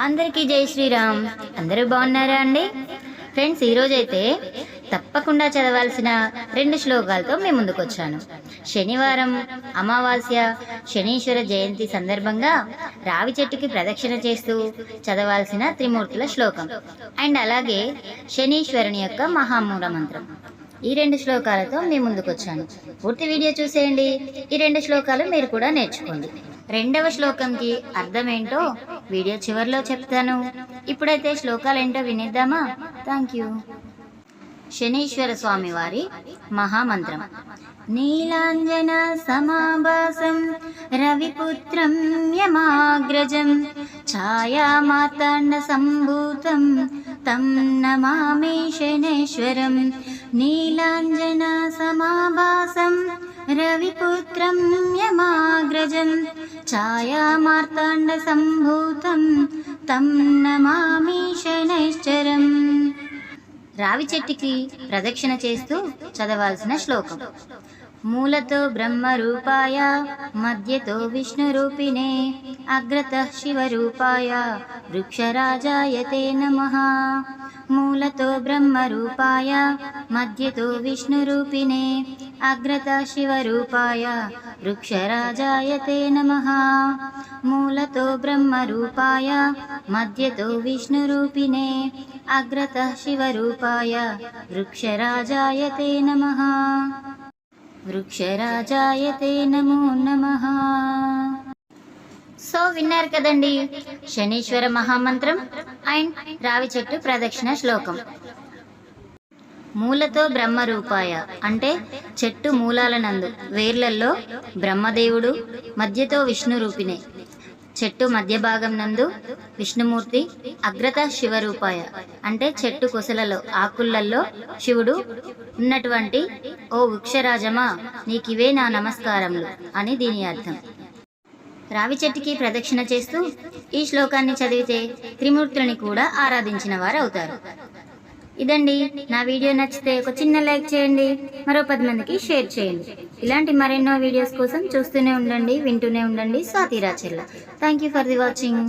అందరికీ జై శ్రీరామ్. అందరూ బాగున్నారా అండి? ఫ్రెండ్స్, ఈరోజైతే తప్పకుండా చదవాల్సిన 2 శ్లోకాలతో మీ ముందుకు వచ్చాను. శనివారం అమావాస్య శనీశ్వర జయంతి సందర్భంగా రావి చెట్టుకి ప్రదక్షిణ చేస్తూ చదవాల్సిన త్రిమూర్తుల శ్లోకం అండ్ అలాగే శనీశ్వరుని యొక్క మహామూల మంత్రం. ఈ 2 శ్లోకాలతో మీ ముందుకు వచ్చాను. పూర్తి వీడియో చూసేయండి. ఈ 2 శ్లోకాలు మీరు కూడా నేర్చుకోండి. 2వ శ్లోకంకి అర్థమేంటో వీడియో చివరిలో చెప్తాను. ఇప్పుడైతే శ్లోకాలు ఏంటో వినేద్దామా? Thank you. శనీశ్వర స్వామి వారి మహామంత్రం. నీలాంజన సమాభాసం రవిపుత్రం యమాగ్రజం ఛాయామార్తాండ సంభూతం తం నమామి శనేశ్వరం. నీలాంజన సమాభాసం రవిపుత్రం యమాగ్రజం ఛాయామార్తాండ సంభూతం తం నమామి శనైశ్చరం. రావి చెట్టుకి ప్రదక్షిణ చేస్తూ చదవాల్సిన శ్లోకం. మూలతో బ్రహ్మ రూపాయ మధ్యతో విష్ణు రూపిణే అగ్రత శివ రూపాయ వృక్షరాజాయతే నమః. మూలతో బ్రహ్మ రూపాయ మధ్యతో విష్ణు రూపిణే అగ్రత శివ రూపాయ వృక్షరాజాయతే నమః. మూలతో బ్రహ్మ రూపాయ మధ్యతో విష్ణు రూపిణే అగ్రత శివ రూపాయ వృక్షరాజాయతే నమః. వృక్షరాజాయతే నమో నమః. సో విన్నారు కదండి, శనీశ్వర మహామంత్రం అండ్ రావి చెట్టు ప్రదక్షిణ శ్లోకం. మూలతో బ్రహ్మ రూపాయ అంటే చెట్టు మూలాల నందు వేర్లల్లో బ్రహ్మదేవుడు, మధ్యతో విష్ణు రూపిణే చెట్టు మధ్య భాగం నందు విష్ణుమూర్తి, అగ్రత శివరూపాయ అంటే చెట్టు కొసలలో ఆకులలో శివుడు ఉన్నటువంటి ఓ వృక్షరాజమా నీకివే నా నమస్కారములు అని దీని అర్థం. రావి చెట్టుకి ప్రదక్షిణ చేస్తూ ఈ శ్లోకాన్ని చదివితే త్రిమూర్తులని కూడా ఆరాధించిన వారు అవుతారు. ఇదండి, నా వీడియో నచ్చితే ఒక చిన్న లైక్ చేయండి, మరో 10 మందికి షేర్ చేయండి. ఇలాంటి మరెన్నో వీడియోస్ కోసం చూస్తూనే ఉండండి, వింటూనే ఉండండి Swathi Rachella. Thank you for the watching.